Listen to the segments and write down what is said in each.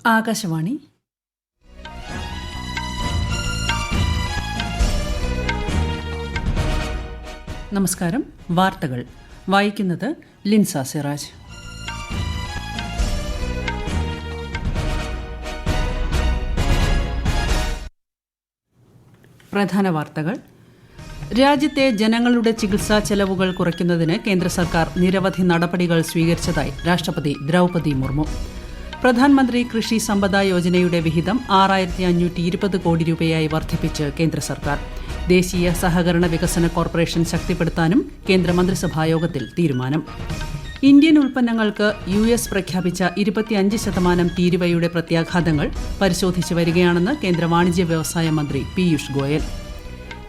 ആകാശവാണി. നമസ്കാരം. വാർത്തകൾ വായിക്കുന്നത് ലിൻസ സിറാജ്. പ്രധാന വാർത്തകൾ. രാജ്യത്തെ ജനങ്ങളുടെ ചികിത്സാ ചെലവുകൾ കുറയ്ക്കുന്നതിന് കേന്ദ്ര സർക്കാർ നിരവധി നടപടികൾ സ്വീകരിച്ചതായി രാഷ്ട്രപതി ദ്രൗപദി മുർമു. പ്രധാനമന്ത്രി കൃഷി സമ്പദ യോജനയുടെ വിഹിതം 6520 കോടി രൂപയായി വർദ്ധിപ്പിച്ച് കേന്ദ്ര സർക്കാർ. ദേശീയ സഹകരണ വികസന കോർപ്പറേഷൻ ശക്തിപ്പെടുത്താനും കേന്ദ്രമന്ത്രിസഭായോഗത്തിൽ തീരുമാനം. ഇന്ത്യൻ ഉൽപ്പന്നങ്ങൾക്ക് US പ്രഖ്യാപിച്ച 25% തീരുവയുടെ പ്രത്യാഘാതങ്ങൾ പരിശോധിച്ചു വരികയാണെന്ന് കേന്ദ്ര വാണിജ്യ വ്യവസായ മന്ത്രി പീയൂഷ് ഗോയൽ.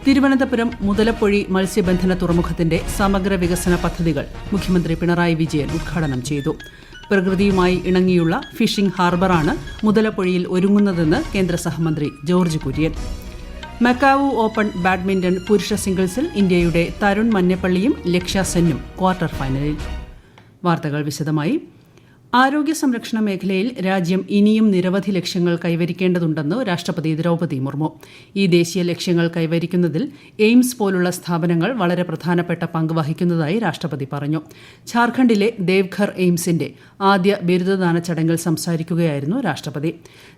തിരുവനന്തപുരം മുതലപ്പൊഴി മത്സ്യബന്ധന തുറമുഖത്തിന്റെ സമഗ്ര വികസന പദ്ധതികൾ മുഖ്യമന്ത്രി പിണറായി വിജയൻ ഉദ്ഘാടനം ചെയ്തു. പ്രകൃതിയുമായി ഇണങ്ങിയുള്ള ഫിഷിംഗ് ഹാർബറാണ് മുതലപ്പൊഴിയിൽ ഒരുങ്ങുന്നതെന്ന് കേന്ദ്ര സഹമന്ത്രി George Kurian. Macau open badminton പുരുഷ സിംഗിൾസിൽ ഇന്ത്യയുടെ തരുൺ മന്നപ്പള്ളിയും ലക്ഷ്യ സെന്നും ക്വാർട്ടർ ഫൈനലിൽ. വാർത്തകൾ വിശദമായി. ആരോഗ്യ സംരക്ഷണ മേഖലയിൽ രാജ്യം ഇനിയും നിരവധി ലക്ഷ്യങ്ങൾ കൈവരിക്കേണ്ടതുണ്ടെന്ന് രാഷ്ട്രപതി ദ്രൗപദി മുർമു. ഈ ദേശീയ ലക്ഷ്യങ്ങൾ കൈവരിക്കുന്നതിൽ എയിംസ് പോലുള്ള സ്ഥാപനങ്ങൾ വളരെ പ്രധാനപ്പെട്ട പങ്ക് വഹിക്കുന്നതായി രാഷ്ട്രപതി പറഞ്ഞു. ഝാർഖണ്ഡിലെ ദേവ്ഘർ എയിംസിന്റെ ആദ്യ ബിരുദദാന ചടങ്ങിൽ സംസാരിക്കുകയായിരുന്നു രാഷ്ട്രപതി.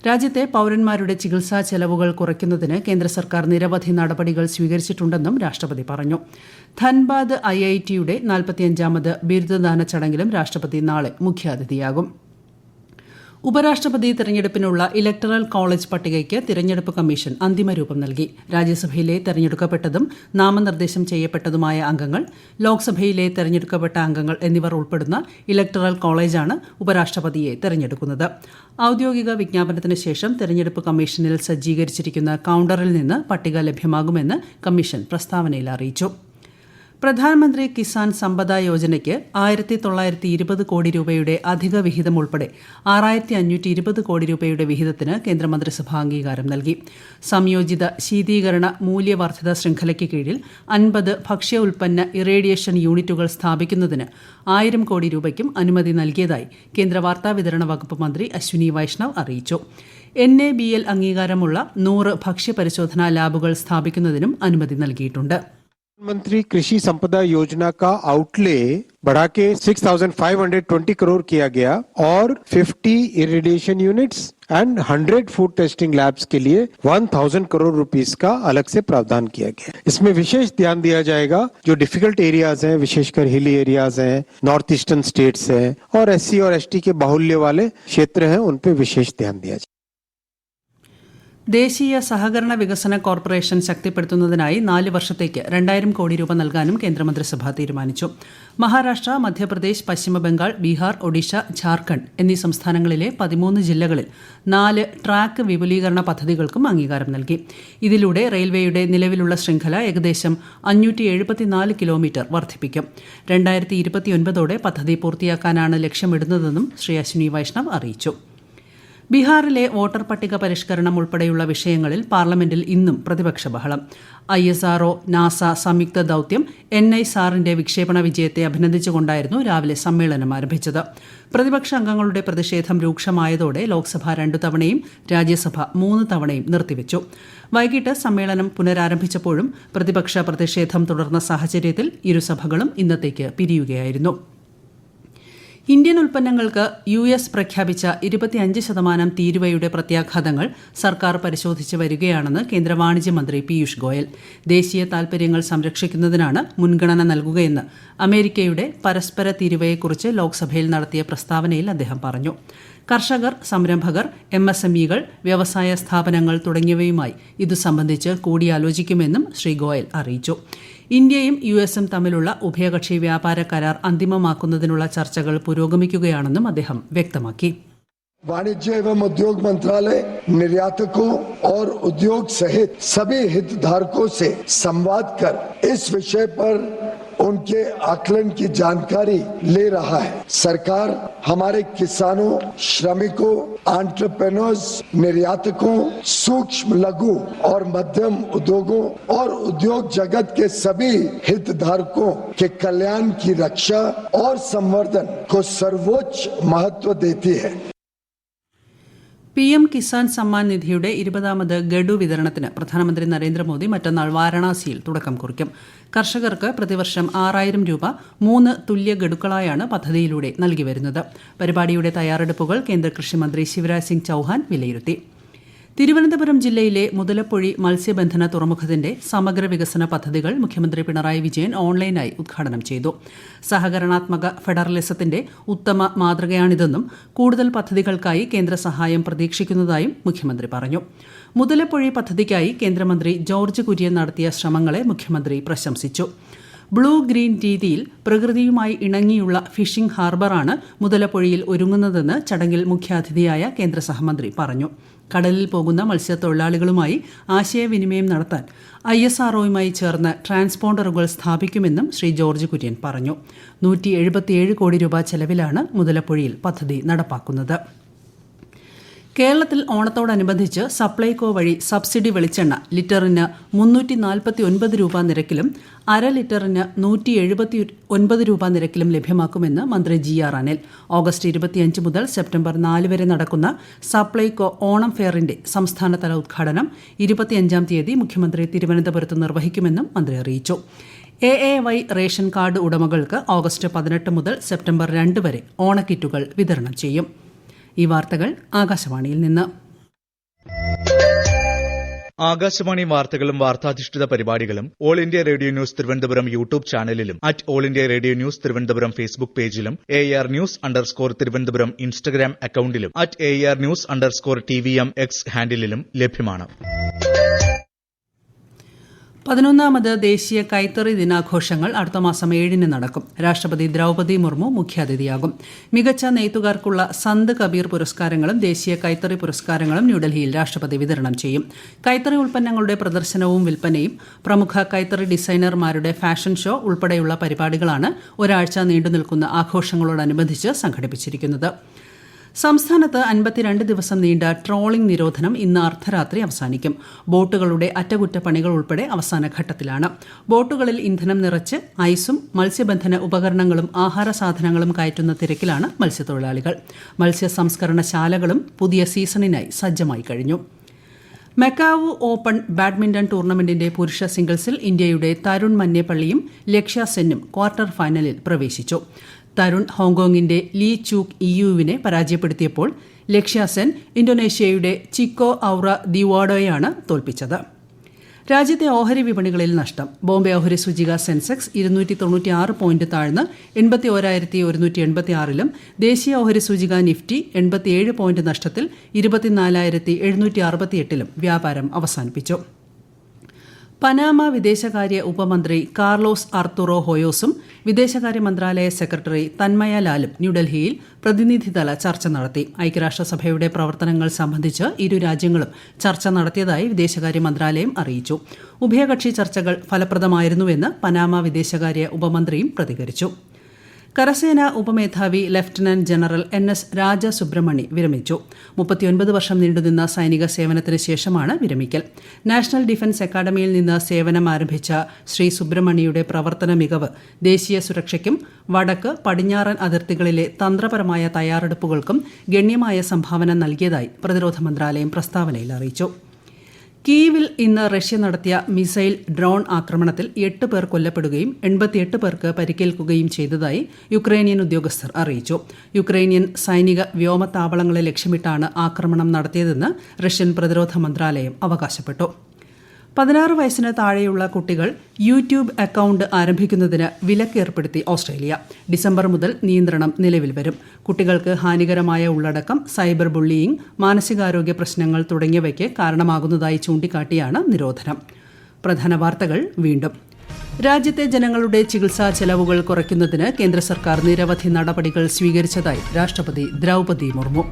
രാജ്യത്തെ പൌരന്മാരുടെ ചികിത്സാ ചെലവുകൾ കുറയ്ക്കുന്നതിന് കേന്ദ്ര സർക്കാർ നിരവധി നടപടികൾ സ്വീകരിച്ചിട്ടുണ്ടെന്നും രാഷ്ട്രപതി പറഞ്ഞു. ധൻബാദ് IITയുടെ 45ാമത് ബിരുദദാന ചടങ്ങിലും രാഷ്ട്രപതി നാളെ മുഖ്യാതിഥിയാകും. ഉപരാഷ്ട്രപതി തെരഞ്ഞെടുപ്പിനുള്ള ഇലക്ടറൽ കോളേജ് പട്ടികയ്ക്ക് തിരഞ്ഞെടുപ്പ് കമ്മീഷൻ അന്തിമരൂപം നൽകി. രാജ്യസഭയിലെ തെരഞ്ഞെടുക്കപ്പെട്ടതും നാമനിർദ്ദേശം ചെയ്യപ്പെട്ടതുമായ അംഗങ്ങൾ, ലോക്സഭയിലെ തെരഞ്ഞെടുക്കപ്പെട്ട അംഗങ്ങൾ എന്നിവർ ഉൾപ്പെടുന്ന ഇലക്ടറൽ കോളേജാണ് ഉപരാഷ്ട്രപതിയെ തെരഞ്ഞെടുക്കുന്നത്. ഔദ്യോഗിക വിജ്ഞാപനത്തിന് ശേഷം തെരഞ്ഞെടുപ്പ് കമ്മീഷനിൽ സജ്ജീകരിച്ചിരിക്കുന്ന കൌണ്ടറിൽ നിന്ന് പട്ടിക ലഭ്യമാകുമെന്ന് കമ്മീഷൻ പ്രസ്താവനയിൽ അറിയിച്ചു. പ്രധാനമന്ത്രി കിസാൻ സമ്പദ യോജനയ്ക്ക് 1920 കോടി രൂപയുടെ അധിക വിഹിതം ഉൾപ്പെടെ 6520 കോടി രൂപയുടെ വിഹിതത്തിന് കേന്ദ്രമന്ത്രിസഭ അംഗീകാരം നൽകി. സംയോജിത ശീതീകരണ മൂല്യവർദ്ധിത ശൃംഖലയ്ക്ക് കീഴിൽ 50 ഭക്ഷ്യ ഉൽപ്പന്ന ഇറേഡിയേഷൻ യൂണിറ്റുകൾ സ്ഥാപിക്കുന്നതിന് 1000 കോടി രൂപയ്ക്കും അനുമതി നൽകിയതായി കേന്ദ്ര വാർത്താവിതരണ വകുപ്പ് മന്ത്രി അശ്വിനി വൈഷ്ണവ് അറിയിച്ചു. NABL അംഗീകാരമുള്ള 100 ഭക്ഷ്യപരിശോധനാ ലാബുകൾ സ്ഥാപിക്കുന്നതിനും അനുമതി നൽകിയിട്ടുണ്ട്. प्रधानमंत्री कृषि संपदा योजना का आउटले बढ़ा के 6,520 करोड़ किया गया और 50 irradiation units and 100 food testing labs के लिए 1,000 करोड़ रुपीस का अलग से प्रावधान किया गया. इसमें विशेष ध्यान दिया जाएगा जो डिफिकल्ट एरियाज हैं, विशेषकर हिली एरियाज हैं, नॉर्थ ईस्टर्न स्टेट्स हैं और SC और ST के बाहुल्य वाले क्षेत्र हैं, उन पे विशेष ध्यान दिया जाएगा. ദേശീയ സഹകരണ വികസന കോർപ്പറേഷൻ ശക്തിപ്പെടുത്തുന്നതിനായി 4 വർഷത്തേക്ക് 2000 കോടി രൂപ നൽകാനും കേന്ദ്രമന്ത്രിസഭ തീരുമാനിച്ചു. മഹാരാഷ്ട്ര, മധ്യപ്രദേശ്, പശ്ചിമബംഗാൾ, ബീഹാർ, ഒഡീഷ, ഝാർഖണ്ഡ് എന്നീ സംസ്ഥാനങ്ങളിലെ 13 ജില്ലകളിൽ 4 ട്രാക്ക് വിപുലീകരണ പദ്ധതികൾക്കും അംഗീകാരം നൽകി. ഇതിലൂടെ റെയിൽവേയുടെ നിലവിലുള്ള ശൃംഖല ഏകദേശം 574 കിലോമീറ്റർ വർദ്ധിപ്പിക്കും. 2029ഓടെ പദ്ധതി പൂർത്തിയാക്കാനാണ് ലക്ഷ്യമിടുന്നതെന്നും ശ്രീ അശ്വിനി വൈഷ്ണവ് അറിയിച്ചു. ബീഹാറിലെ വോട്ടർ പട്ടിക പരിഷ്കരണം ഉൾപ്പെടെയുള്ള വിഷയങ്ങളിൽ പാർലമെന്റിൽ ഇന്നും പ്രതിപക്ഷ ബഹളം. ISRO, നാസ സംയുക്ത ദൌത്യം NISARന്റെ വിക്ഷേപണ വിജയത്തെ അഭിനന്ദിച്ചുകൊണ്ടായിരുന്നു രാവിലെ സമ്മേളനം ആരംഭിച്ചത്. പ്രതിപക്ഷ അംഗങ്ങളുടെ പ്രതിഷേധം രൂക്ഷമായതോടെ ലോക്സഭ 2 തവണയും രാജ്യസഭ 3 തവണയും നിർത്തിവച്ചു. വൈകിട്ട് സമ്മേളനം പുനരാരംഭിച്ചപ്പോഴും പ്രതിപക്ഷ പ്രതിഷേധം തുടർന്ന സാഹചര്യത്തിൽ ഇരുസഭകളും ഇന്നത്തേക്ക് പിരിയുകയായിരുന്നു. ഇന്ത്യൻ ഉൽപ്പന്നങ്ങൾക്ക് US പ്രഖ്യാപിച്ച 25% തീരുവയുടെ പ്രത്യാഘാതങ്ങൾ സർക്കാർ പരിശോധിച്ച് വരികയാണെന്ന് കേന്ദ്ര വാണിജ്യ മന്ത്രി പീയൂഷ് ഗോയൽ. ദേശീയ താൽപര്യങ്ങൾ സംരക്ഷിക്കുന്നതിനാണ് മുൻഗണന നൽകുകയെന്ന് അമേരിക്കയുടെ പരസ്പര തീരുവയെക്കുറിച്ച് ലോക്സഭയിൽ നടത്തിയ പ്രസ്താവനയിൽ അദ്ദേഹം പറഞ്ഞു. കർഷകർ, സംരംഭകർ, MSMEകൾ, വ്യവസായ സ്ഥാപനങ്ങൾ തുടങ്ങിയവയുമായി ഇതു സംബന്ധിച്ച് കൂടിയാലോചിക്കുമെന്നും ശ്രീ ഗോയൽ അറിയിച്ചു. ഇന്ത്യയും USഉം തമ്മിലുള്ള ഉഭയകക്ഷി വ്യാപാര കരാർ അന്തിമമാക്കുന്നതിനുള്ള ചർച്ചകൾ പുരോഗമിക്കുകയാണെന്നും അദ്ദേഹം വ്യക്തമാക്കി. वाणिज्य एवं उद्योग मंत्रालय निर्यातकों और उद्योग सहित सभी हितधारकों से संवाद कर इस विषय पर उनके आकलन की जानकारी ले रहा है. सरकार हमारे किसानों, श्रमिकों, एंटरप्रेन्योर्स, निर्यातकों, सूक्ष्म, लघु और मध्यम उद्योगों और उद्योग जगत के सभी हितधारकों के कल्याण की रक्षा और संवर्धन को सर्वोच्च महत्व देती है. PM കിസാൻ സമ്മാൻ നിധിയുടെ 20ാമത് ഗഡു വിതരണത്തിന് പ്രധാനമന്ത്രി നരേന്ദ്രമോദി മറ്റന്നാൾ വാരണാസിയിൽ തുടക്കം കുറിക്കും. കർഷകർക്ക് പ്രതിവർഷം 6,000 രൂപ 3 തുല്യ ഗഡുക്കളായാണ് പദ്ധതിയിലൂടെ നൽകിവരുന്നത്. പരിപാടിയുടെ തയ്യാറെടുപ്പുകൾ കേന്ദ്ര കൃഷിമന്ത്രി ശിവരാജ് സിംഗ് ചൌഹാൻ വിലയിരുത്തി. തിരുവനന്തപുരം ജില്ലയിലെ മുതലപ്പൊഴി മത്സ്യബന്ധന തുറമുഖത്തിന്റെ സമഗ്ര വികസന പദ്ധതികൾ മുഖ്യമന്ത്രി പിണറായി വിജയൻ ഓൺലൈനായി ഉദ്ഘാടനം ചെയ്തു. സഹകരണാത്മക ഫെഡറലിസത്തിന്റെ ഉത്തമ മാതൃകയാണിതെന്നും കൂടുതൽ പദ്ധതികൾക്കായി കേന്ദ്ര സഹായം പ്രതീക്ഷിക്കുന്നതായും മുഖ്യമന്ത്രി പറഞ്ഞു. മുതലപ്പൊഴി പദ്ധതിക്കായി കേന്ദ്രമന്ത്രി ജോർജ് കുര്യൻ നടത്തിയ ശ്രമങ്ങളെ മുഖ്യമന്ത്രി പ്രശംസിച്ചു. ബ്ലൂ ഗ്രീൻ രീതിയിൽ പ്രകൃതിയുമായി ഇണങ്ങിയുള്ള ഫിഷിംഗ് ഹാർബറാണ് മുതലപ്പൊഴിയിൽ ഒരുങ്ങുന്നതെന്ന് ചടങ്ങിൽ മുഖ്യാതിഥിയായ കേന്ദ്ര സഹമന്ത്രി പറഞ്ഞു. കടലിൽ പോകുന്ന മത്സ്യത്തൊഴിലാളികളുമായി ആശയവിനിമയം നടത്താൻ ISROയുമായി ചേർന്ന് ട്രാൻസ്പോണ്ടറുകൾ സ്ഥാപിക്കുമെന്നും ശ്രീ ജോർജ് കുര്യൻ പറഞ്ഞു. 177 കോടി രൂപ ചെലവിലാണ് മുതലപ്പൊഴിയിൽ പദ്ധതി നടപ്പാക്കുന്നത്. കേരളത്തിൽ ഓണത്തോടനുബന്ധിച്ച് സപ്ലൈകോ വഴി സബ്സിഡി വെളിച്ചെണ്ണ ലിറ്ററിന് 349 രൂപ നിരക്കിലും അര ലിറ്ററിന് 179 രൂപ നിരക്കിലും ലഭ്യമാക്കുമെന്ന് മന്ത്രി GR അനിൽ. ഓഗസ്റ്റ് 25 മുതൽ സെപ്റ്റംബർ 4 വരെ നടക്കുന്ന സപ്ലൈകോ ഓണം ഫെയറിന്റെ സംസ്ഥാനതല ഉദ്ഘാടനം 25-ാം തീയതി മുഖ്യമന്ത്രി തിരുവനന്തപുരത്ത് നിർവഹിക്കുമെന്നും മന്ത്രി അറിയിച്ചു. AAY റേഷൻ കാർഡ് ഉടമകൾക്ക് ഓഗസ്റ്റ് 18 മുതൽ സെപ്റ്റംബർ 2 വരെ ഓണക്കിറ്റുകൾ വിതരണം ചെയ്യും. ഈ വാർത്തകൾ ആകാശവാണിയിൽ നിന്ന്. ആകാശവാണി വാർത്തകളും വാർത്താധിഷ്ഠിത പരിപാടികളും All India Radio News Thiruvananthapuram YouTube ചാനലിലും All India Radio News Thiruvananthapuram Facebook പേജിലും AR News_ തിരുവനന്തപുരം ഇൻസ്റ്റഗ്രാം അക്കൌണ്ടിലും AR News_TVM X ഹാൻഡിലും ലഭ്യമാണ്. 11ാമത് ദേശീയ കൈത്തറി ദിനാഘോഷങ്ങൾ അടുത്ത മാസം 7-ന് നടക്കും. രാഷ്ട്രപതി ദ്രൌപദി മുർമു മുഖ്യാതിഥിയാകും. മികച്ച നെയ്ത്തുകാർക്കുള്ള സന്ത് കബീർ പുരസ്കാരങ്ങളും ദേശീയ കൈത്തറി പുരസ്കാരങ്ങളും ന്യൂഡൽഹിയിൽ രാഷ്ട്രപതി വിതരണം ചെയ്യും. കൈത്തറി ഉൽപ്പന്നങ്ങളുടെ പ്രദർശനവും വിൽപ്പനയും പ്രമുഖ കൈത്തറി ഡിസൈനർമാരുടെ ഫാഷൻ ഷോ ഉൾപ്പെടെയുള്ള പരിപാടികളാണ് ഒരാഴ്ച നീണ്ടുനിൽക്കുന്ന ആഘോഷങ്ങളോടനുബന്ധിച്ച് സംഘടിപ്പിച്ചിരിക്കുന്നത്. സംസ്ഥാനത്ത് 52 ദിവസം നീണ്ട ട്രോളിംഗ് നിരോധനം ഇന്ന് അർദ്ധരാത്രി അവസാനിക്കും. ബോട്ടുകളുടെ അറ്റകുറ്റപ്പണികൾ ഉൾപ്പെടെ അവസാന ഘട്ടത്തിലാണ്. ബോട്ടുകളിൽ ഇന്ധനം നിറച്ച് ഐസും മത്സ്യബന്ധന ഉപകരണങ്ങളും ആഹാര സാധനങ്ങളും കയറ്റുന്ന തിരക്കിലാണ് മത്സ്യത്തൊഴിലാളികൾ. മത്സ്യ സംസ്കരണശാലകളും പുതിയ സീസണിനായി സജ്ജമായി കഴിഞ്ഞു. മക്കാവു ഓപ്പൺ ബാഡ്മിന്റൺ ടൂർണമെന്റിന്റെ പുരുഷ സിംഗിൾസിൽ ഇന്ത്യയുടെ തരുൺ മന്നേപ്പള്ളിയും ലക്ഷ്യ സെന്നും ക്വാർട്ടർ ഫൈനലിൽ പ്രവേശിച്ചു. തരുൺ ഹോങ്കോങ്ങിന്റെ ലീ ചൂക്ക് ഇയുവിനെ പരാജയപ്പെടുത്തിയപ്പോൾ ലക്ഷ്യ സെൻ ഇന്തോനേഷ്യയുടെ ചിക്കോ ഔറ ദിവാഡോയാണ് തോൽപ്പിച്ചത്. രാജ്യത്തെ ഓഹരി വിപണികളിൽ നഷ്ടം. ബോംബെ ഓഹരി സൂചിക സെൻസെക്സ് 296 പോയിന്റ് താഴ്ന്ന് 81,186-ലും ദേശീയ ഓഹരി സൂചിക നിഫ്റ്റി 87 പോയിന്റ് നഷ്ടത്തിൽ 24,768-ലും വ്യാപാരം അവസാനിപ്പിച്ചു. പനാമ വിദേശകാര്യ ഉപമന്ത്രി കാർലോസ് ആർത്തുറോ ഹോയോസും വിദേശകാര്യ മന്ത്രാലയ സെക്രട്ടറി തന്മയ ലാലും ന്യൂഡൽഹിയിൽ പ്രതിനിധിതല ചർച്ച നടത്തി. ഐക്യരാഷ്ട്രസഭയുടെ പ്രവർത്തനങ്ങൾ സംബന്ധിച്ച് ഇരു രാജ്യങ്ങളും ചർച്ച നടത്തിയതായി വിദേശകാര്യ മന്ത്രാലയം അറിയിച്ചു. ഉഭയകക്ഷി ചർച്ചകൾ ഫലപ്രദമായിരുന്നുവെന്ന് പനാമ വിദേശകാര്യ ഉപമന്ത്രിയും പ്രതികരിച്ചു. കരസേന ഉപമേധാവി ലഫ്റ്റനന്റ് ജനറൽ NS രാജസുബ്രഹ്മണി വിരമിച്ചു. 39 വർഷം നീണ്ടുനിന്ന സൈനിക സേവനത്തിന് ശേഷമാണ് വിരമിക്കൽ. നാഷണൽ ഡിഫൻസ് അക്കാദമിയിൽ നിന്ന് സേവനം ആരംഭിച്ച ശ്രീ സുബ്രഹ്മണിയുടെ പ്രവർത്തന മികവ് ദേശീയ സുരക്ഷയ്ക്കും വടക്ക് പടിഞ്ഞാറൻ അതിർത്തികളിലെ തന്ത്രപരമായ തയ്യാറെടുപ്പുകൾക്കും ഗണ്യമായ സംഭാവന നൽകിയതായി പ്രതിരോധ മന്ത്രാലയം പ്രസ്താവനയിൽ അറിയിച്ചു. കീവിൽ ഇന്ന് റഷ്യ നടത്തിയ മിസൈൽ ഡ്രോൺ ആക്രമണത്തിൽ 8 പേർ കൊല്ലപ്പെടുകയും 88 പേർക്ക് പരിക്കേൽക്കുകയും ചെയ്തതായി യുക്രൈനിയൻ ഉദ്യോഗസ്ഥർ അറിയിച്ചു. യുക്രൈനിയൻ സൈനിക വ്യോമതാവളങ്ങളെ ലക്ഷ്യമിട്ടാണ് ആക്രമണം നടത്തിയതെന്ന് റഷ്യൻ പ്രതിരോധ മന്ത്രാലയം അവകാശപ്പെട്ടു. 16 വയസ്സിന് താഴെയുള്ള കുട്ടികൾ യൂട്യൂബ് അക്കൌണ്ട് ആരംഭിക്കുന്നതിന് വിലക്ക് ഏർപ്പെടുത്തി ഓസ്ട്രേലിയ. ഡിസംബർ മുതൽ നിയന്ത്രണം നിലവിൽ വരും. കുട്ടികൾക്ക് ഹാനികരമായ ഉള്ളടക്കം, സൈബർ ബുള്ളിയിങ്, മാനസികാരോഗ്യ പ്രശ്നങ്ങൾ തുടങ്ങിയവയ്ക്ക് കാരണമാകുന്നതായി ചൂണ്ടിക്കാട്ടിയാണ് നിരോധനം. പ്രധാന വാർത്തകൾ വീണ്ടും. രാജ്യത്തെ ജനങ്ങളുടെ ചികിത്സാ ചെലവുകൾ കുറയ്ക്കുന്നതിന് കേന്ദ്ര സർക്കാർ നിരവധി നടപടികൾ സ്വീകരിച്ചതായി രാഷ്ട്രപതി ദ്രൌപദി മുർമു.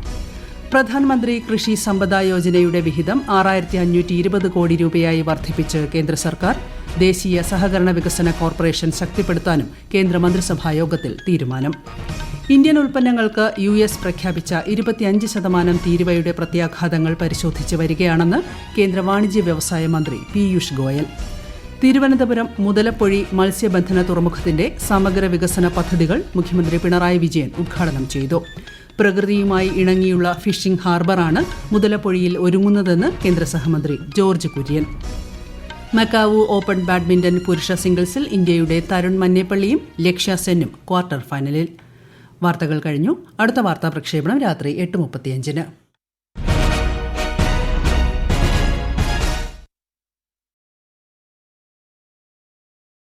പ്രധാനമന്ത്രി കൃഷി സമ്പദ യോജനയുടെ വിഹിതം 6,520 കോടി രൂപയായി വർദ്ധിപ്പിച്ച് കേന്ദ്ര സർക്കാർ. ദേശീയ സഹകരണ വികസന കോർപ്പറേഷൻ ശക്തിപ്പെടുത്താനും കേന്ദ്ര മന്ത്രിസഭാ യോഗത്തിൽ തീരുമാനം. ഇന്ത്യൻ ഉൽപ്പന്നങ്ങൾക്ക് US പ്രഖ്യാപിച്ച 25% തീരുവയുടെ പ്രത്യാഘാതങ്ങൾ പരിശോധിച്ച് വരികയാണെന്ന് കേന്ദ്ര വാണിജ്യ വ്യവസായ മന്ത്രി പീയൂഷ് ഗോയൽ. തിരുവനന്തപുരം മുതലപ്പൊഴി മത്സ്യബന്ധന തുറമുഖത്തിന്റെ സമഗ്ര വികസന പദ്ധതികൾ മുഖ്യമന്ത്രി പിണറായി വിജയൻ ഉദ്ഘാടനം ചെയ്തു. പ്രകൃതിയുമായി ഇണങ്ങിയുള്ള ഫിഷിംഗ് ഹാർബറാണ് മുതലപ്പൊഴിയിൽ ഒരുങ്ങുന്നതെന്ന് കേന്ദ്ര സഹമന്ത്രി George Kurian. Macau open badminton പുരുഷ സിംഗിൾസിൽ ഇന്ത്യയുടെ തരുൺ മന്നേപ്പള്ളിയും ലക്ഷ്യ സെന്നും ക്വാർട്ടർ ഫൈനലിൽ. വാർത്തകൾ കഴിഞ്ഞു. അടുത്ത വാർത്താ പ്രക്ഷേപണം രാത്രി 8:35.